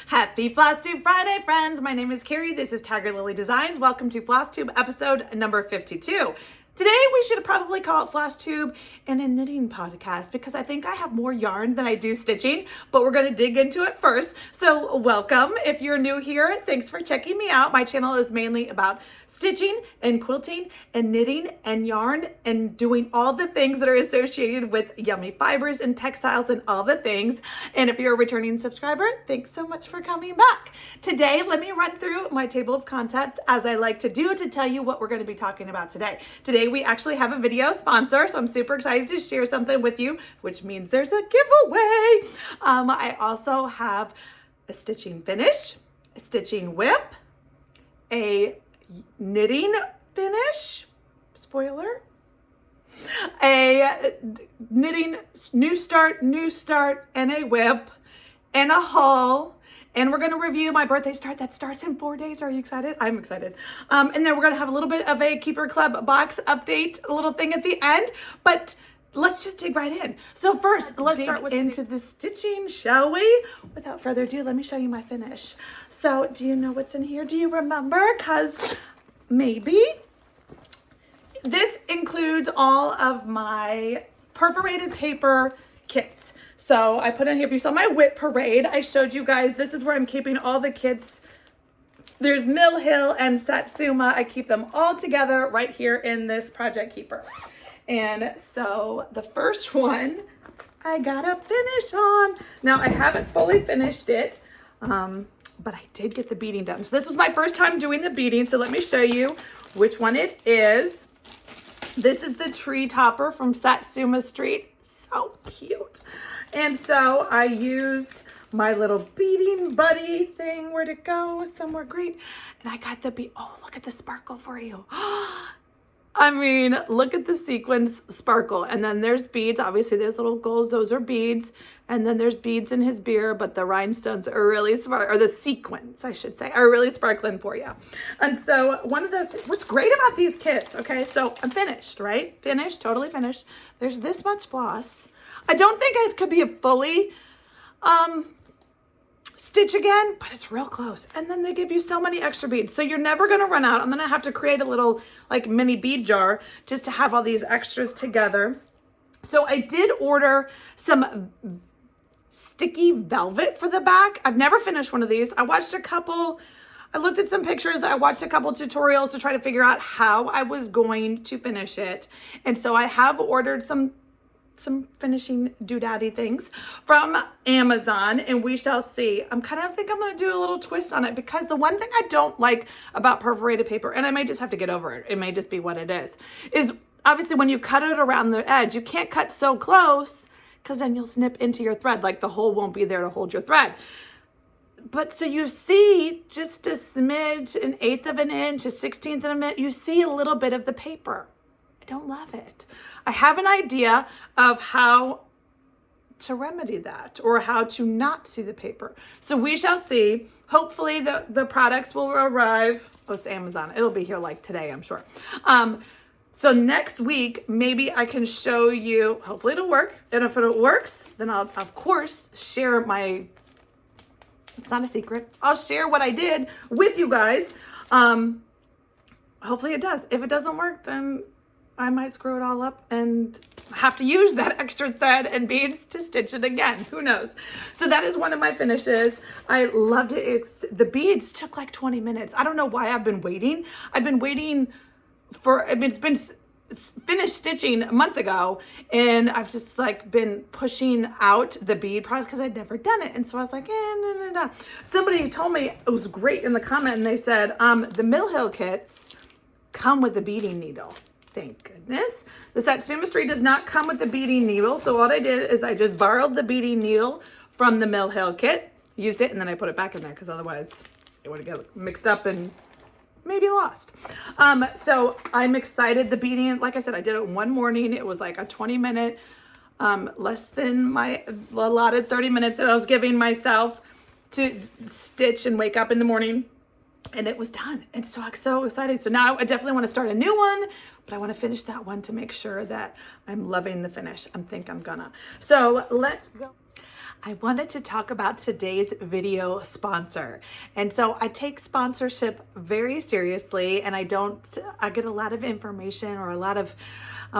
Happy Flosstube Friday, friends. My name is Kari. This is Tiger Lily Designs. Welcome to Flosstube episode number 52. Today, we should probably call it Flosstube and a knitting podcast because I think I have more yarn than I do stitching, but we're going to dig into it first. So welcome. If you're new here, thanks for checking me out. My channel is mainly about stitching and quilting and knitting and yarn and doing all the things that are associated with yummy fibers and textiles and all the things. And if you're a returning subscriber, thanks so much for coming back. Today, let me run through my table of contents as I like to do to tell you what we're going to be talking about today. Today, we actually have a video sponsor, so I'm super excited to share something with you, which means there's a giveaway. I also have a stitching finish, a stitching whip, a knitting finish, spoiler, a knitting new start, and a whip, and a haul. And we're going to review my birthday start that starts in 4 days. Are you excited? I'm excited. And then we're going to have a little bit of a Keeper Club box update, a little thing at the end. But let's just dig right in. So first, let's start into the stitching, shall we? Without further ado, let me show you my finish. So do you know what's in here? Do you remember? Because maybe. This includes all of my perforated paper kits. So I put in here, if you saw my whip parade, I showed you guys, this is where I'm keeping all the kits. There's Mill Hill and Satsuma. I keep them all together right here in this Project Keeper. And so the first one, I got a finish on. Now I haven't fully finished it, but I did get the beading done. So this is my first time doing the beading. So let me show you which one it is. This is the tree topper from Satsuma Street. So cute. And so I used my little beading buddy thing. Where'd it go? Somewhere great. And I got the bead. Oh, look at the sparkle for you. I mean, look at the sequins sparkle. And then there's beads. Obviously, there's little goals. Those are beads. And then there's beads in his beer, but the rhinestones are really or the sequins, I should say, are really sparkling for you. And so one of those, what's great about these kits, okay, so I'm finished, right? Finished, totally finished. There's this much floss. I don't think it could be a fully stitch again, but it's real close. And then they give you so many extra beads. So you're never gonna run out. I'm gonna have to create a little like mini bead jar just to have all these extras together. So I did order some sticky velvet for the back. I've never finished one of these. I looked at some pictures. I watched a couple tutorials to try to figure out how I was going to finish it. And so I have ordered some finishing doodaddy things from Amazon, and we shall see. I think I'm going to do a little twist on it because the one thing I don't like about perforated paper, and I may just have to get over it, it may just be what it is obviously when you cut it around the edge, you can't cut so close because then you'll snip into your thread, like the hole won't be there to hold your thread. But so you see just a smidge, 1/8 of an inch, 1/16 of an inch, you see a little bit of the paper. I don't love it. I have an idea of how to remedy that or how to not see the paper. So we shall see. Hopefully the products will arrive. Oh, it's Amazon. It'll be here like today, I'm sure. So next week, maybe I can show you, hopefully it'll work. And if it works, then I'll, of course, share it's not a secret. I'll share what I did with you guys. Hopefully it does. If it doesn't work, then I might screw it all up and have to use that extra thread and beads to stitch it again. Who knows? So that is one of my finishes. I loved it. The beads took like 20 minutes. I don't know why I've been waiting. I've been waiting it's been finished stitching months ago, and I've just like been pushing out the bead product because I'd never done it. And so I was like, no. Somebody told me it was great in the comment, and they said, the Mill Hill kits come with the beading needle. Thank goodness. The Satsuma Street does not come with the beading needle. So what I did is I just borrowed the beading needle from the Mill Hill kit, used it, and then I put it back in there because otherwise it would get mixed up and maybe lost. So I'm excited. The beading, like I said, I did it one morning. It was like a 20-minute, less than my allotted 30 minutes that I was giving myself to stitch and wake up in the morning. And it was done. And so I'm so excited. So now I definitely want to start a new one, but I want to finish that one to make sure that I'm loving the finish. I think I'm gonna. So let's go. I wanted to talk about today's video sponsor. And so I take sponsorship very seriously, and I get a lot of information or a lot of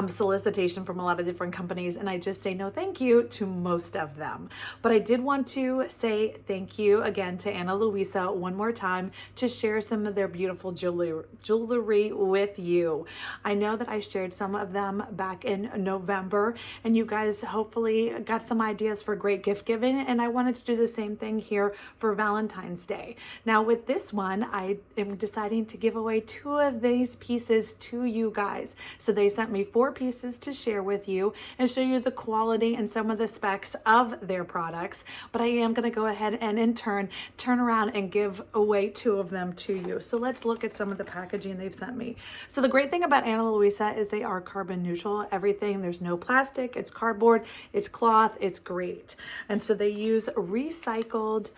solicitation from a lot of different companies, and I just say no thank you to most of them. But I did want to say thank you again to Louisa one more time to share some of their beautiful jewelry with you. I know that I shared some of them back in November, and you guys hopefully got some ideas for great gift giving, and I wanted to do the same thing here for Valentine's Day. Now with this one, I am deciding to give away 2 of these pieces to you guys. So they sent me 4 pieces to share with you and show you the quality and some of the specs of their products. But I am going to go ahead and in turn turn around and give away 2 of them to you. So let's look at some of the packaging they've sent me. So the great thing about Louisa is they are carbon neutral. Everything, there's no plastic, it's cardboard, it's cloth, it's great. And so they use recycled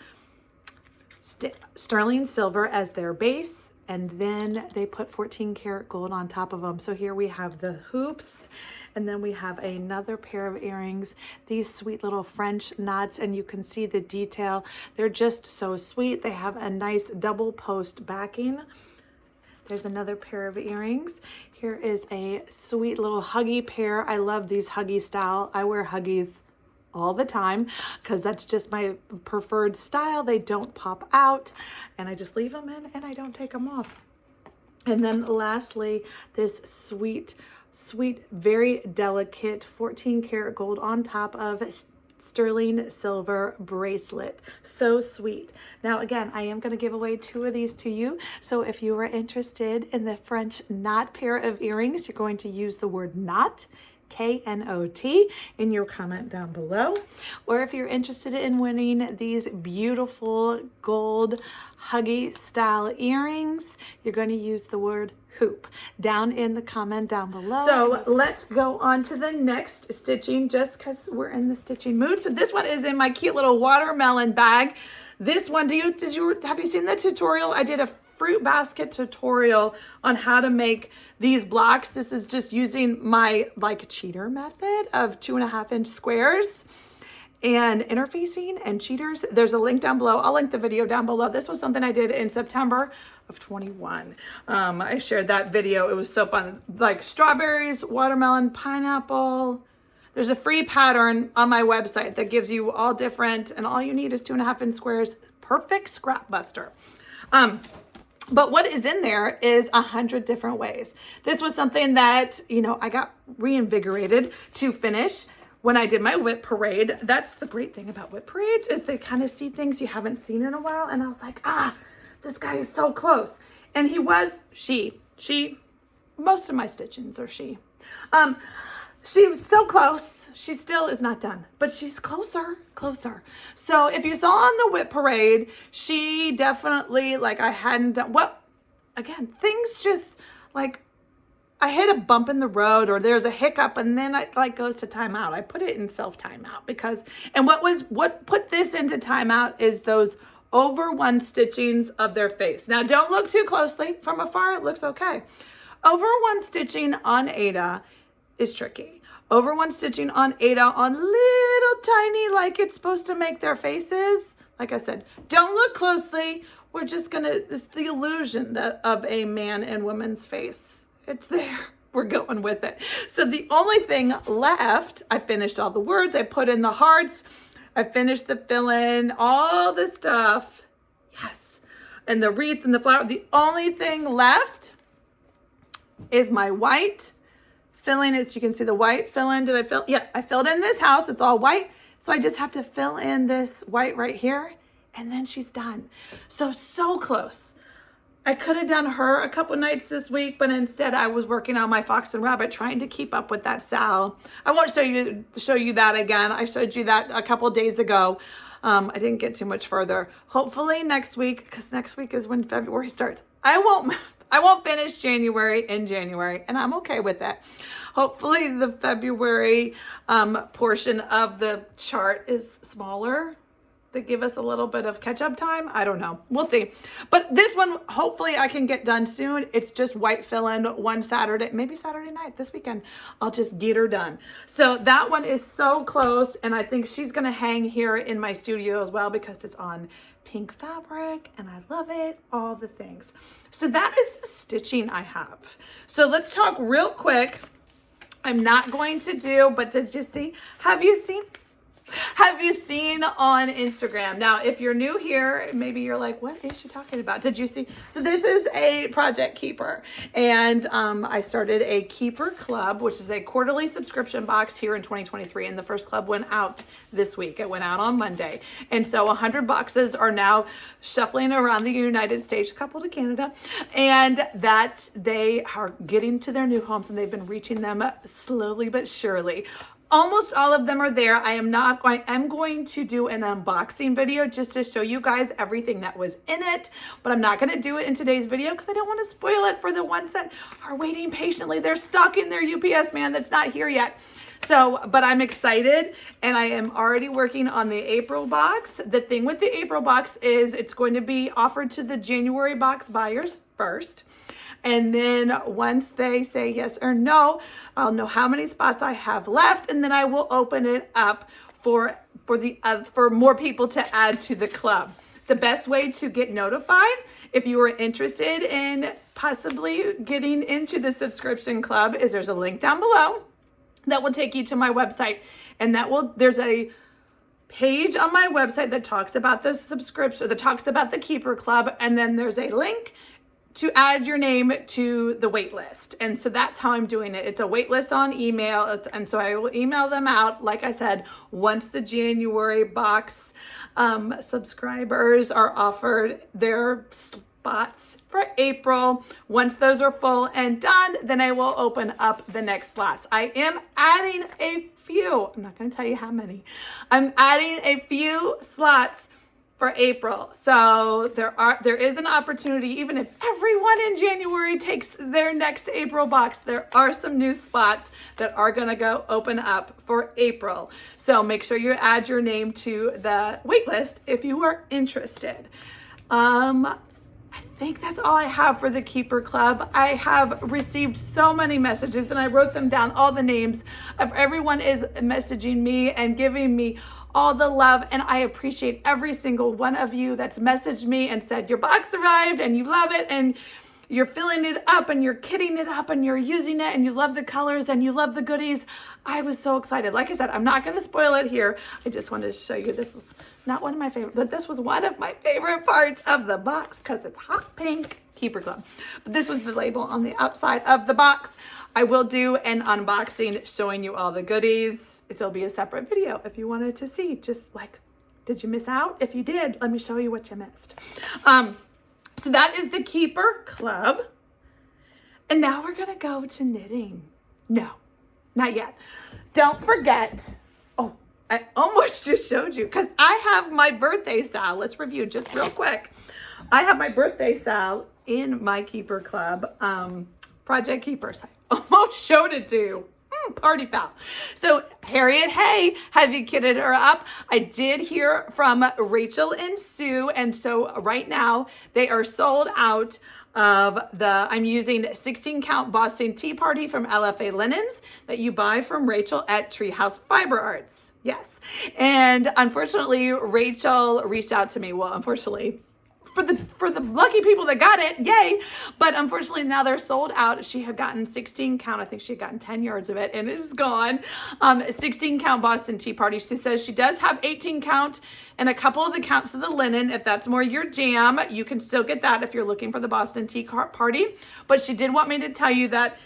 sterling silver as their base, and then they put 14 karat gold on top of them. So here we have the hoops, and then we have another pair of earrings, these sweet little French knots, and you can see the detail. They're just so sweet. They have a nice double post backing. There's another pair of earrings. Here is a sweet little huggy pair. I love these huggy style. I wear huggies all the time because that's just my preferred style. They don't pop out, and I just leave them in and I don't take them off. And then lastly, this sweet, very delicate 14 karat gold on top of sterling silver bracelet. So sweet. Now again, I am going to give away 2 of these to you. So if you are interested in the French knot pair of earrings, you're going to use the word knot, K-N-O-T, in your comment down below. Or if you're interested in winning these beautiful gold huggy style earrings, you're going to use the word hoop down in the comment down below. So let's go on to the next stitching, just because we're in the stitching mood. So this one is in my cute little watermelon bag. This one, have you seen the tutorial? I did a fruit basket tutorial on how to make these blocks. This is just using my cheater method of 2.5-inch squares and interfacing and cheaters. There's a link down below. I'll link the video down below. This was something I did in September of 21. I shared that video. It was so fun. Like strawberries, watermelon, pineapple. There's a free pattern on my website that gives you all different, and all you need is 2.5-inch squares. Perfect scrap buster. But what is in there is 100 different ways. This was something that, I got reinvigorated to finish when I did my whip parade. That's the great thing about whip parades, is they kind of see things you haven't seen in a while. And I was like, this guy is so close. And she, most of my stitchings are she. She was so close. She still is not done, but she's closer. So if you saw on the whip parade, she definitely, I hadn't done, things just I hit a bump in the road, or there's a hiccup, and then it goes to timeout. I put it in self timeout and what put this into timeout is those over 1 stitchings of their face. Now don't look too closely. From afar, it looks okay. Over 1 stitching on Ada is tricky. Over 1 stitching on Ada on little tiny, it's supposed to make their faces. Like I said, don't look closely. We're just it's the illusion of a man and woman's face. It's there. We're going with it. So the only thing left, I finished all the words. I put in the hearts. I finished the fill-in, all the stuff. Yes. And the wreath and the flower. The only thing left is my white filling. As you can see, the white fill-in. Did I fill? Yeah, I filled in this house. It's all white. So I just have to fill in this white right here, and then she's done. So close. I could have done her a couple nights this week, but instead I was working on my fox and rabbit, trying to keep up with that SAL. I won't show you that again. I showed you that a couple days ago. I didn't get too much further. Hopefully next week, because next week is when February starts. I won't finish January in January, and I'm okay with that. Hopefully the February portion of the chart is smaller. to give us a little bit of catch-up time. I don't know. We'll see. But this one, hopefully I can get done soon. It's just white fill-in one Saturday, maybe Saturday night this weekend. I'll just get her done. So that one is so close, and I think she's gonna hang here in my studio as well because it's on pink fabric and I love it, all the things. So that is the stitching I have. So let's talk real quick. I'm not going to do, but did you see, have you seen on Instagram? Now, if you're new here, maybe you're like, what is she talking about? Did you see? So this is a project keeper. And I started a keeper club, which is a quarterly subscription box here in 2023. And the first club went out this week. It went out on Monday. And so 100 boxes are now shuffling around the United States, a couple to Canada. And that they are getting to their new homes and they've been reaching them slowly but surely. Almost all of them are there. I'm going to do an unboxing video just to show you guys everything that was in it, but I'm not going to do it in today's video because I don't want to spoil it for the ones that are waiting patiently. They're stuck in their UPS man that's not here yet. So, but I'm excited and I am already working on the April box. The thing with the April box is it's going to be offered to the January box buyers first. And then once they say yes or no, I'll know how many spots I have left, and then I will open it up for more people to add to the club. The best way to get notified if you are interested in possibly getting into the subscription club is there's a link down below that will take you to my website, and there's a page on my website that talks about the subscription, that talks about the keeper club, and then there's a link to add your name to the wait list. And so that's how I'm doing it. It's a wait list on email. And so I will email them out, like I said, once the January box subscribers are offered their spots for April. Once those are full and done, then I will open up the next slots. I am adding a few. I'm not going to tell you how many. I'm adding a few slots for April. So there is an opportunity, even if everyone in January takes their next April box, there are some new spots that are gonna go open up for April. So make sure you add your name to the wait list if you are interested. I think that's all I have for the Keeper Club. I have received so many messages and I wrote them down. All the names of everyone is messaging me and giving me all the love, and I appreciate every single one of you that's messaged me and said your box arrived and you love it and you're filling it up and you're kitting it up and you're using it and you love the colors and you love the goodies. I was so excited. Like I said, I'm not going to spoil it here. I just wanted to show you. This is not one of my favorite, but this was one of my favorite parts of the box because it's hot pink. Keeper Club. But this was the label on the outside of the box. I will do an unboxing showing you all the goodies. It'll be a separate video if you wanted to see. Just like, did you miss out? If you did, let me show you what you missed. So that is the Keeper Club. And now we're gonna go to knitting. No, not yet. Don't forget, oh, I almost just showed you because I have my birthday SAL. Let's review just real quick. I have my birthday SAL in my Keeper Club, Project Keepers. I almost showed it to you. Party foul. So Harriot Hey, have you kitted her up? I did hear from Rachel and Sue. And so right now they are sold out of I'm using 16 count Boston Tea Party from LFA Linens that you buy from Rachel at Treehouse Fiber Arts. Yes. And unfortunately, Rachel reached out to me. Well, unfortunately, for the lucky people that got it, yay. But unfortunately now they're sold out. She had gotten 16 count. I think she had gotten 10 yards of it and it is gone. 16 count Boston Tea Party. She says she does have 18 count and a couple of the counts of the linen. If that's more your jam, you can still get that if you're looking for the Boston Tea Party. But she did want me to tell you that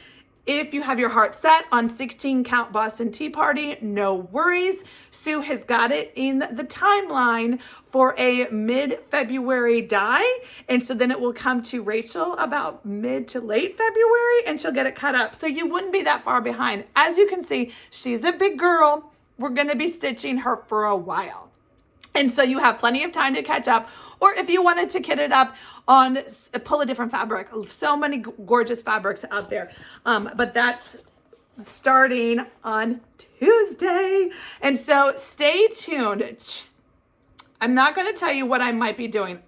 if you have your heart set on 16 count Boston Tea Party, no worries. Sue has got it in the timeline for a mid-February dye. And so then it will come to Rachel about mid to late February and she'll get it cut up. So you wouldn't be that far behind. As you can see, she's a big girl. We're gonna be stitching her for a while. And so you have plenty of time to catch up, or if you wanted to kit it up on, pull a different fabric. So many gorgeous fabrics out there. But that's starting on Tuesday. And so stay tuned. I'm not going to tell you what I might be doing.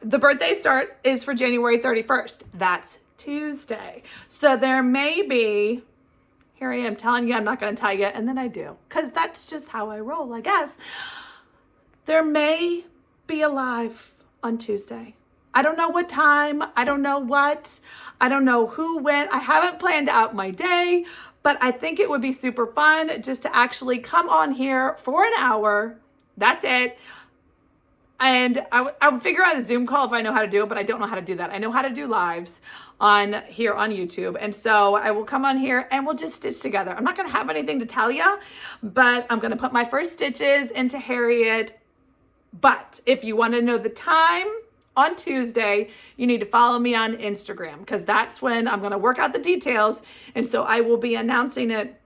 The birthday start is for January 31st. That's Tuesday. So there may be, here I am telling you, I'm not going to tell you, and then I do, because that's just how I roll, I guess. There may be a live on Tuesday. I don't know what time. I don't know what. I don't know who, when. I haven't planned out my day, but I think it would be super fun just to actually come on here for an hour. That's it. And I would figure out a Zoom call if I know how to do it, but I don't know how to do that. I know how to do lives on here on YouTube. And so I will come on here and we'll just stitch together. I'm not going to have anything to tell you, but I'm going to put my first stitches into Harriet. But if you want to know the time on Tuesday, you need to follow me on Instagram, because that's when I'm going to work out the details. And so I will be announcing it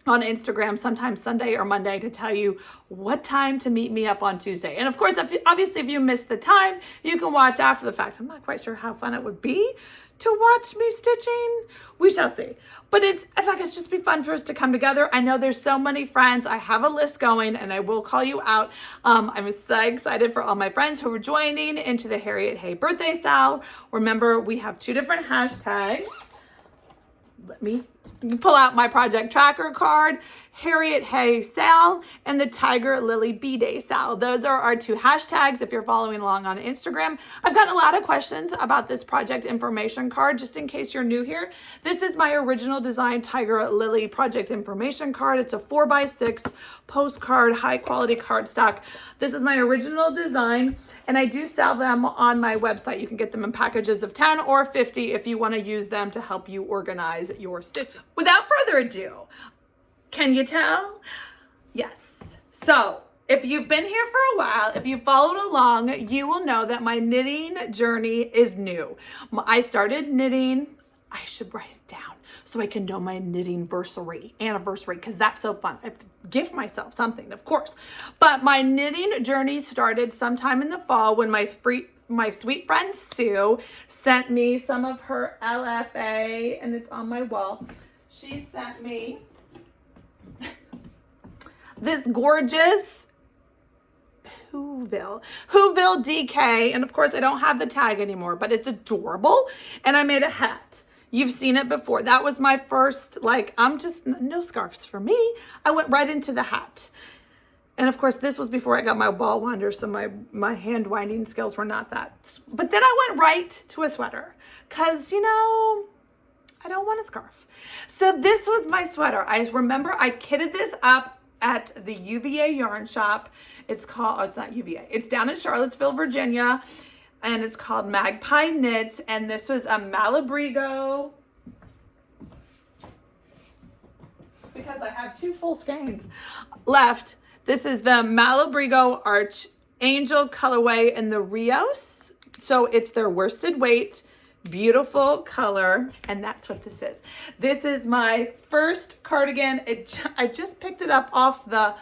on Instagram sometime Sunday or Monday to tell you what time to meet me up on Tuesday. And of course, obviously, if you missed the time, you can watch after the fact. I'm not quite sure how fun it would be to watch me stitching. We shall see. But I feel like it's just be fun for us to come together. I know there's so many friends. I have a list going and I will call you out. I'm so excited for all my friends who are joining into the Harriot Hey Birthday SAL. Remember, we have 2 different hashtags. Let me pull out my project tracker card, Harriot Hey SAL, and the Tiger Lily B-Day SAL. Those are our 2 hashtags if you're following along on Instagram. I've gotten a lot of questions about this project information card, just in case you're new here. This is my original design Tiger Lily project information card. It's a 4x6 postcard, high quality cardstock. This is my original design, and I do sell them on my website. You can get them in packages of 10 or 50 if you want to use them to help you organize your stitches. Without further ado, can you tell? Yes. So if you've been here for a while, if you followed along, you will know that my knitting journey is new. I started knitting, I should write it down so I can know my knitting anniversary, because that's so fun. I have to gift myself something, of course. But my knitting journey started sometime in the fall when my sweet friend Sue sent me some of her LFA, and it's on my wall. She sent me this gorgeous Whoville DK. And of course, I don't have the tag anymore, but it's adorable. And I made a hat. You've seen it before. That was my first, no scarves for me. I went right into the hat. And of course, this was before I got my ball winder, so my hand winding skills were not that. But then I went right to a sweater, because, I don't want a scarf. So this was my sweater. I remember I kitted this up at the UVA yarn shop. It's not UVA. It's down in Charlottesville, Virginia, and it's called Magpie Knits. And this was a Malabrigo, because I have 2 full skeins left. This is the Malabrigo Arch Angel colorway in the Rios. So it's their worsted weight. Beautiful color, and that's what this is. This is my first cardigan. I just picked it up off the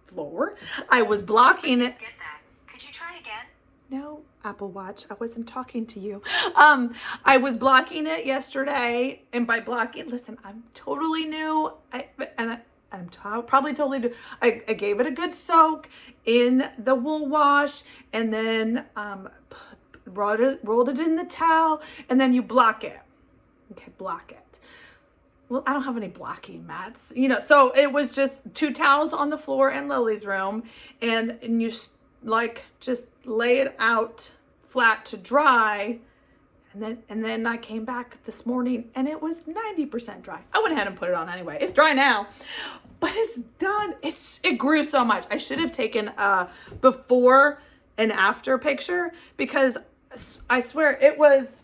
floor. I was blocking it. Get that. Could you try again? No, Apple Watch. I wasn't talking to you. I was blocking it yesterday, and by blocking, listen, I'm totally new. I'm probably totally new. I gave it a good soak in the wool wash, and then rolled it in the towel, and then you block it. Okay, block it. Well, I don't have any blocking mats, so it was just 2 towels on the floor in Lily's room, and you just lay it out flat to dry. And then I came back this morning and it was 90% dry. I went ahead and put it on anyway. It's dry now, but it's done. It grew so much. I should have taken a before and after picture, because I swear it was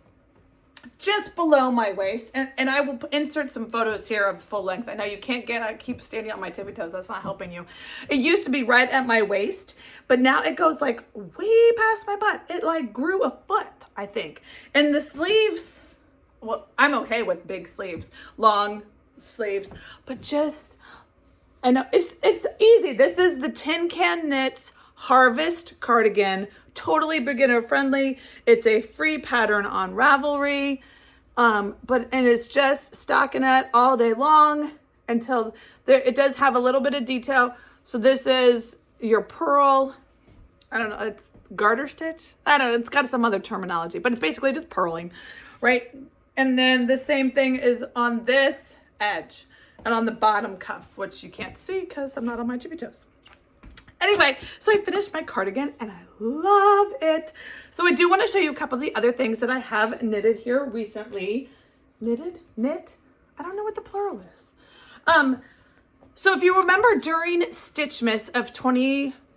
just below my waist. And I will insert some photos here of full length. I know you can't I keep standing on my tippy toes. That's not helping you. It used to be right at my waist, but now it goes way past my butt. It grew a foot, I think. And the sleeves, well, I'm okay with big sleeves, long sleeves, but I know it's easy. This is the Tin Can Knits Harvest cardigan, totally beginner friendly. It's a free pattern on Ravelry, and it's just stockinette all day long until it does have a little bit of detail. So this is, your pearl, I don't know, it's garter stitch. I don't know, it's got some other terminology, but it's basically just purling, right? And then the same thing is on this edge and on the bottom cuff, which you can't see because I'm not on my tippy toes. Anyway, so I finished my cardigan and I love it. So I do want to show you a couple of the other things that I have knitted here recently. Knit? I don't know what the plural is. So if you remember during Stitchmas of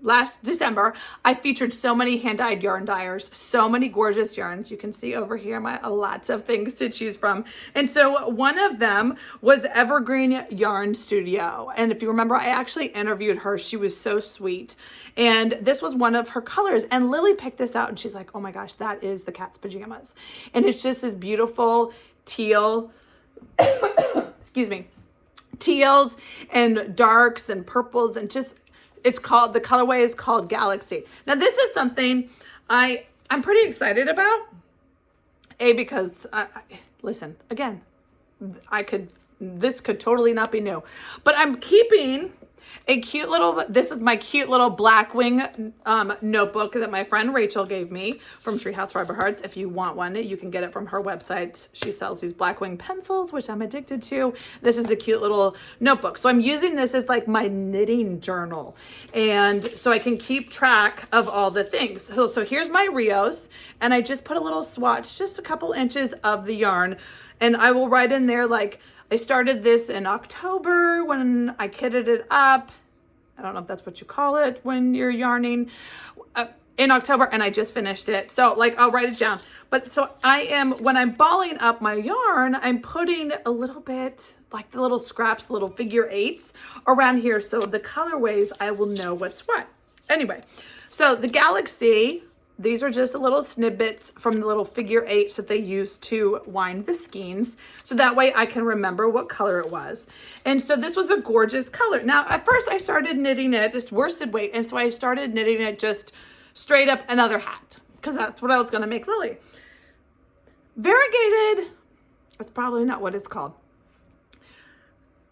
last December, I featured so many hand-dyed yarn dyers, so many gorgeous yarns. You can see over here my lots of things to choose from. And so one of them was Evergreen Yarn Studio. And if you remember, I actually interviewed her. She was so sweet. And this was one of her colors. And Lily picked this out and she's like, oh my gosh, that is the cat's pajamas. And it's just this beautiful teal, excuse me, teals and darks and purples and just, the colorway is called Galaxy. Now this is something I'm pretty excited about. Because listen, again, this could totally not be new, but I'm keeping a cute little, this is my cute little Blackwing notebook that my friend Rachel gave me from Treehouse Fiber Hearts. If you want one, you can get it from her website. She sells these Blackwing pencils, which I'm addicted to. This is a cute little notebook. So I'm using this as like my knitting journal. And so I can keep track of all the things. So here's my Rios, and I just put a little swatch, just a couple inches of the yarn. And I will write in there, like, I started this in October when I kitted it up. I don't know if that's what you call it when you're yarning in October, and I just finished it. So like, I'll write it down. But so when I'm balling up my yarn, I'm putting a little bit, like the little scraps, little figure eights around here. So the colorways, I will know what's what. Anyway, so the Galaxy, these are just the little snippets from the little figure eights that they use to wind the skeins. So that way I can remember what color it was. And so this was a gorgeous color. Now, at first I started knitting it, this worsted weight. And so I started knitting it just straight up another hat, because that's what I was going to make Lily. Variegated, that's probably not what it's called.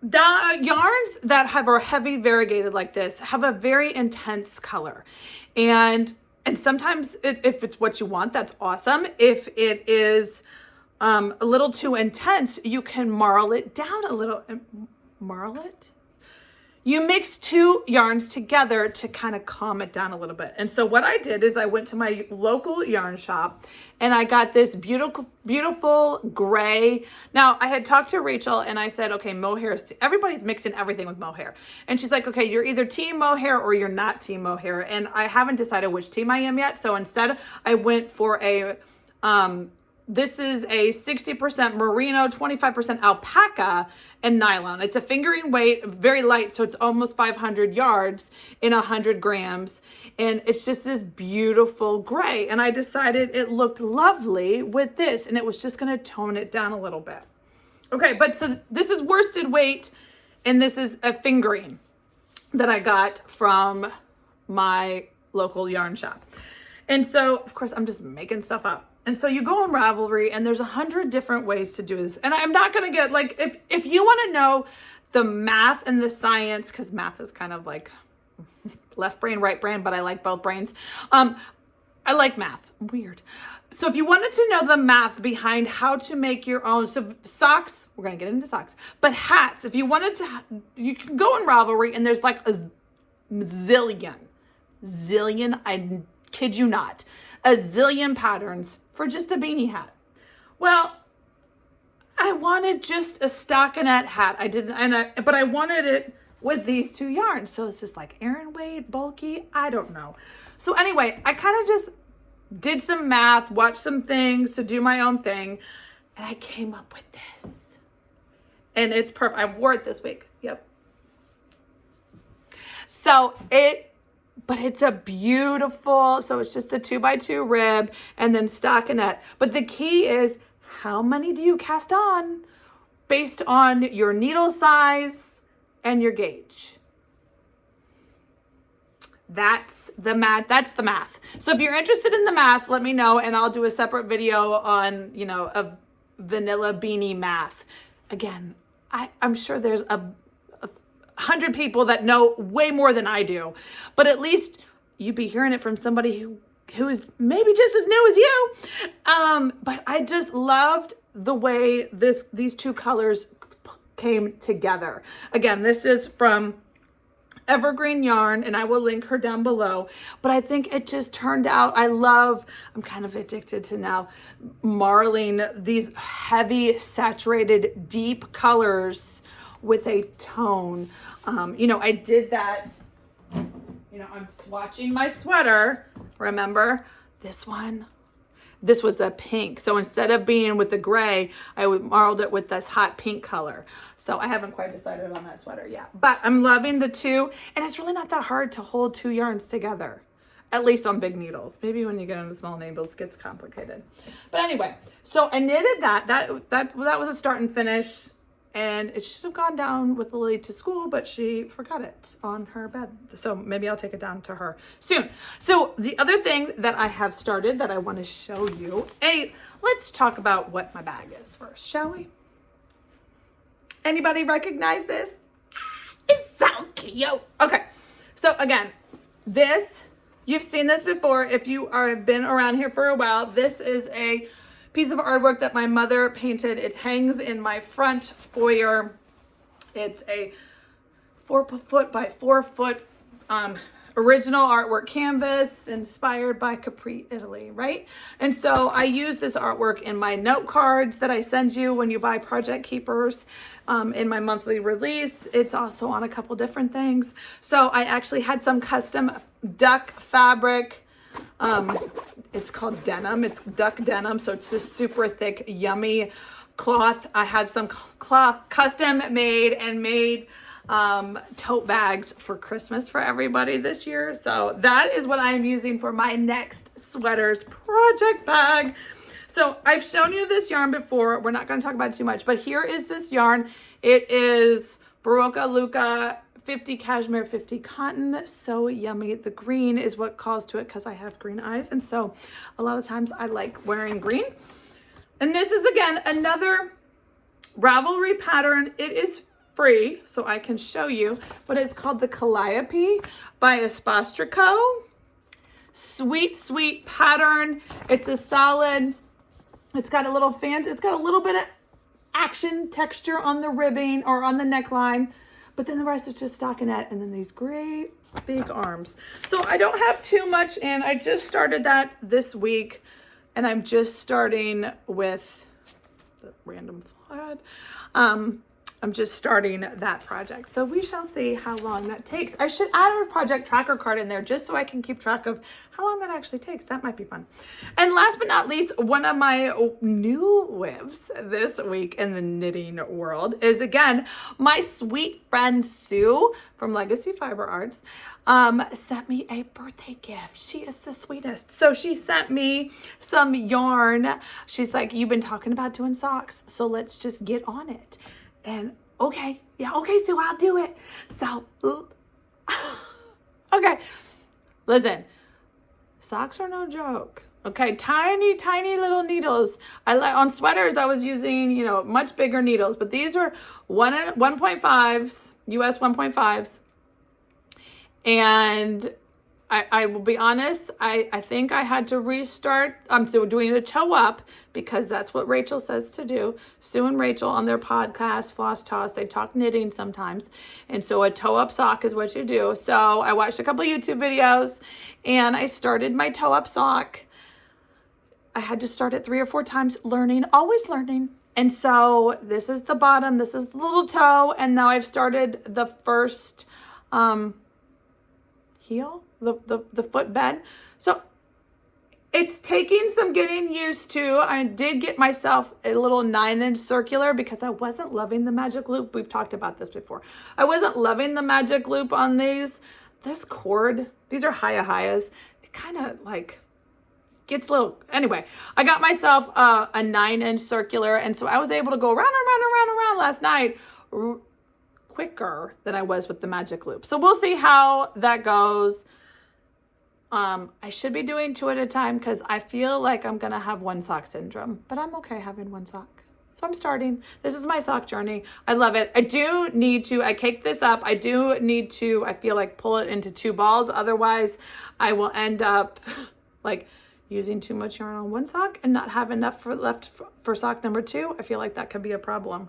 The yarns that are heavy variegated like this have a very intense color. And sometimes if it's what you want, that's awesome. If it is a little too intense, you can marl it down a little. Marl it? You mix two yarns together to kind of calm it down a little bit. And so what I did is I went to my local yarn shop and I got this beautiful, beautiful gray. Now I had talked to Rachel and I said, okay, mohair, everybody's mixing everything with mohair. And she's like, okay, you're either team mohair or you're not team mohair. And I haven't decided which team I am yet. So instead I went for a, this is a 60% merino, 25% alpaca and nylon. It's a fingering weight, very light, so it's almost 500 yards in 100 grams. And it's just this beautiful gray. And I decided it looked lovely with this, and it was just gonna tone it down a little bit. Okay, but so this is worsted weight, and this is a fingering that I got from my local yarn shop. And so, of course, I'm just making stuff up. And so you go on Ravelry and there's 100 different ways to do this. And I'm not going to get like, if you want to know the math and the science, because math is kind of like left brain, right brain, but I like both brains. I like math. Weird. So if you wanted to know the math behind how to make your own, so socks, we're going to get into socks, but hats, if you wanted to, you can go on Ravelry and there's like a zillion, I kid you not, a zillion patterns for just a beanie hat. Well, I wanted just a stockinette hat. But I wanted it with these two yarns. So it's just like Aran weight, bulky, I don't know. So anyway, I kind of just did some math, watched some things to do my own thing, and I came up with this. And it's perfect. I wore it this week. Yep. So but it's a beautiful, so it's just a 2x2 rib and then stockinette. But the key is, how many do you cast on based on your needle size and your gauge? That's the math. So if you're interested in the math, let me know and I'll do a separate video on, a vanilla beanie math. Again, I'm sure there's 100 people that know way more than I do, but at least you'd be hearing it from somebody who's maybe just as new as you. But I just loved the way these two colors came together. Again, this is from Evergreen Yarn, and I will link her down below, but I think it just turned out, I'm kind of addicted to now marling these heavy, saturated, deep colors with a tone. I did that, I'm swatching my sweater, remember this one? This was a pink. So instead of being with the gray, I marled it with this hot pink color. So I haven't quite decided on that sweater yet, but I'm loving the two. And it's really not that hard to hold two yarns together, at least on big needles. Maybe when you get into small needles, it gets complicated. But anyway, so I knitted that was a start and finish. And it should have gone down with Lily to school, but she forgot it on her bed. So maybe I'll take it down to her soon. So the other thing that I have started that I want to show you, let's talk about what my bag is first, shall we? Anybody recognize this? It's so cute. Okay, so again, you've seen this before if you have been around here for a while. This is a piece of artwork that my mother painted. It hangs in my front foyer. It's a 4-foot by 4-foot original artwork canvas inspired by Capri, Italy, right? And so I use this artwork in my note cards that I send you when you buy Project Keepers in my monthly release. It's also on a couple different things. So I actually had some custom duck fabric. It's called denim. It's duck denim. So it's just super thick, yummy cloth. I had some cloth custom made tote bags for Christmas for everybody this year. So that is what I'm using for my next sweaters project bag. So I've shown you this yarn before. We're not going to talk about it too much, but here is this yarn. It is Barocca Luca 50 cashmere, 50 cotton. So yummy. The green is what calls to it because I have green eyes. And so a lot of times I like wearing green. And this is, again, another Ravelry pattern. It is free, so I can show you, but it's called the Calliope by Espace Tricot. Sweet, sweet pattern. It's a solid, it's got a little fan, it's got a little bit of action texture on the ribbing or on the neckline, but then the rest is just stockinette, and then these great big arms. So I don't have too much in. I just started that this week, and I'm just starting with the random thread. I'm just starting that project. So we shall see how long that takes. I should add a project tracker card in there just so I can keep track of how long that actually takes. That might be fun. And last but not least, one of my new whips this week in the knitting world is, again, my sweet friend Sue from Legacy Fiber Arts sent me a birthday gift. She is the sweetest. So she sent me some yarn. She's like, you've been talking about doing socks, so let's just get on it. And okay, Sue, I'll do it. So, okay, listen, socks are no joke. Okay, tiny, tiny little needles. On sweaters, I was using, much bigger needles, but these are 1.5s, US 1.5s. And I will be honest, I think I had to restart. I'm still doing a toe up because that's what Rachel says to do. Sue and Rachel on their podcast, Floss Toss, they talk knitting sometimes. And so a toe up sock is what you do. So I watched a couple YouTube videos and I started my toe up sock. I had to start it 3 or 4 times, learning, always learning. And so this is the bottom, this is the little toe. And now I've started the first heel. The footbed. So it's taking some getting used to. I did get myself a little 9-inch circular because I wasn't loving the magic loop. We've talked about this before. I wasn't loving the magic loop on these. This cord, these are Hayas. It kind of like gets a little, anyway, I got myself a 9-inch circular, and so I was able to go round and round and round and round last night quicker than I was with the magic loop. So we'll see how that goes. I should be doing 2 at a time because I feel like I'm going to have one sock syndrome, but I'm okay having one sock. So I'm starting. This is my sock journey. I love it. I caked this up. I feel like pull it into 2 balls. Otherwise, I will end up like using too much yarn on one sock and not have enough left for sock number 2. I feel like that could be a problem.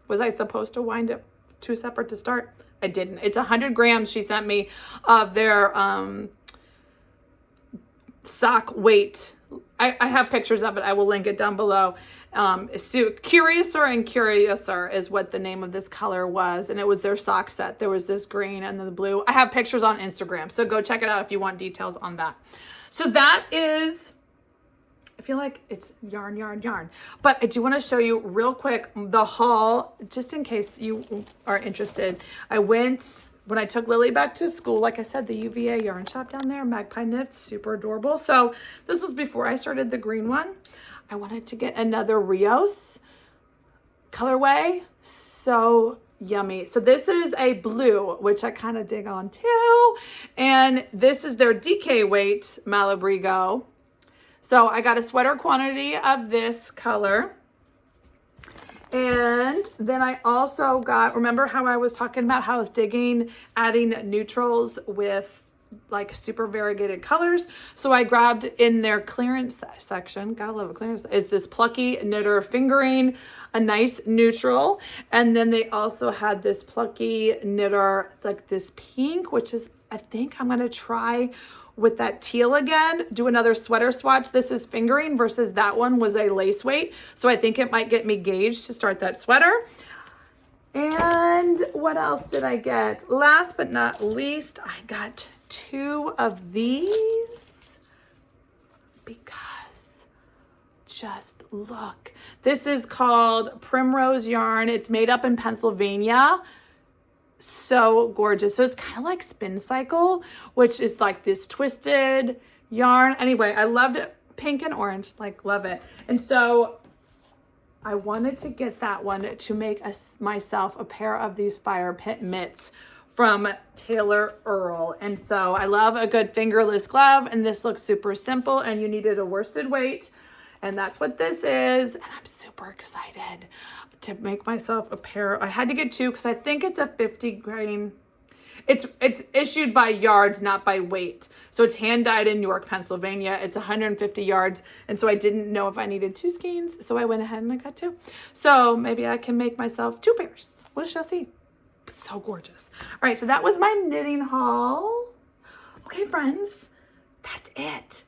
Was I supposed to wind it 2 separate to start? I didn't. It's 100 grams she sent me of their sock weight. I have pictures of it. I will link it down below. Curiouser and Curiouser is what the name of this color was. And it was their sock set. There was this green and the blue. I have pictures on Instagram. So go check it out if you want details on that. So that is, I feel like it's yarn. But I do want to show you real quick the haul, just in case you are interested. When I took Lily back to school, like I said, the UVA yarn shop down there, Magpie Knits, super adorable. So this was before I started the green one. I wanted to get another Rios colorway. So yummy. So this is a blue, which I kind of dig on too. And this is their DK weight Malabrigo. So I got a sweater quantity of this color. And then I also got, remember how I was talking about how I was adding neutrals with like super variegated colors. So I grabbed in their clearance section, gotta love a clearance, is this Plucky Knitter Fingering, a nice neutral. And then they also had this Plucky Knitter, like this pink, which is, I think I'm gonna try with that teal again, do another sweater swatch. This is fingering versus that one was a lace weight. So I think it might get me gauged to start that sweater. And what else did I get? Last but not least, I got 2 of these because just look. This is called Primrose Yarn. It's made up in Pennsylvania. So gorgeous. So it's kind of like Spin Cycle, which is like this twisted yarn. Anyway, I loved it. Pink and orange, like love it. And so I wanted to get that one to make myself a pair of these fire pit mitts from Taylor Earl. And so I love a good fingerless glove, and this looks super simple, and you needed a worsted weight. And that's what this is. And I'm super excited to make myself a pair. I had to get 2 because I think it's a 50 grain. It's issued by yards, not by weight. So it's hand dyed in York, Pennsylvania. It's 150 yards. And so I didn't know if I needed 2 skeins. So I went ahead and I got 2. So maybe I can make myself 2 pairs. We shall see. It's so gorgeous. All right, so that was my knitting haul. Okay, friends, that's it.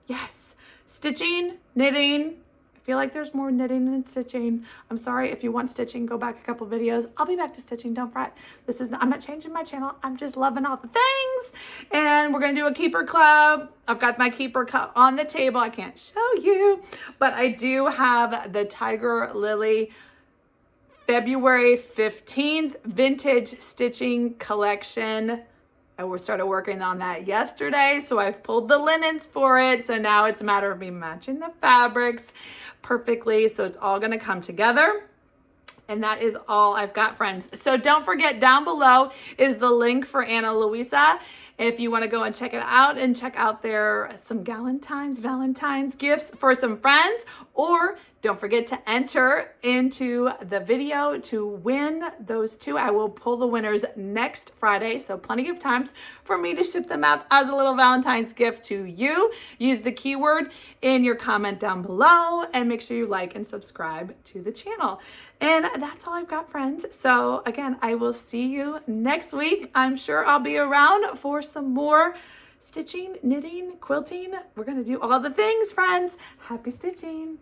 Yes. Stitching, knitting. I feel like there's more knitting than stitching. I'm sorry if you want stitching, go back a couple videos. I'll be back to stitching, don't fret. I'm not changing my channel. I'm just loving all the things. And we're gonna do a keeper club. I've got my keeper cup on the table. I can't show you, but I do have the Tiger Lily February 15th vintage stitching collection. I started working on that yesterday, so I've pulled the linens for it. So now it's a matter of me matching the fabrics perfectly. So it's all gonna come together. And that is all I've got, friends. So don't forget, down below is the link for Anna Louisa. If you want to go and check it out and check out some Valentine's gifts for some friends, or don't forget to enter into the video to win those 2. I will pull the winners next Friday, so plenty of times for me to ship them out as a little Valentine's gift to you. Use the keyword in your comment down below and make sure you like and subscribe to the channel. And that's all I've got, friends. So again, I will see you next week. I'm sure I'll be around for some more stitching, knitting, quilting. We're gonna do all the things, friends. Happy stitching.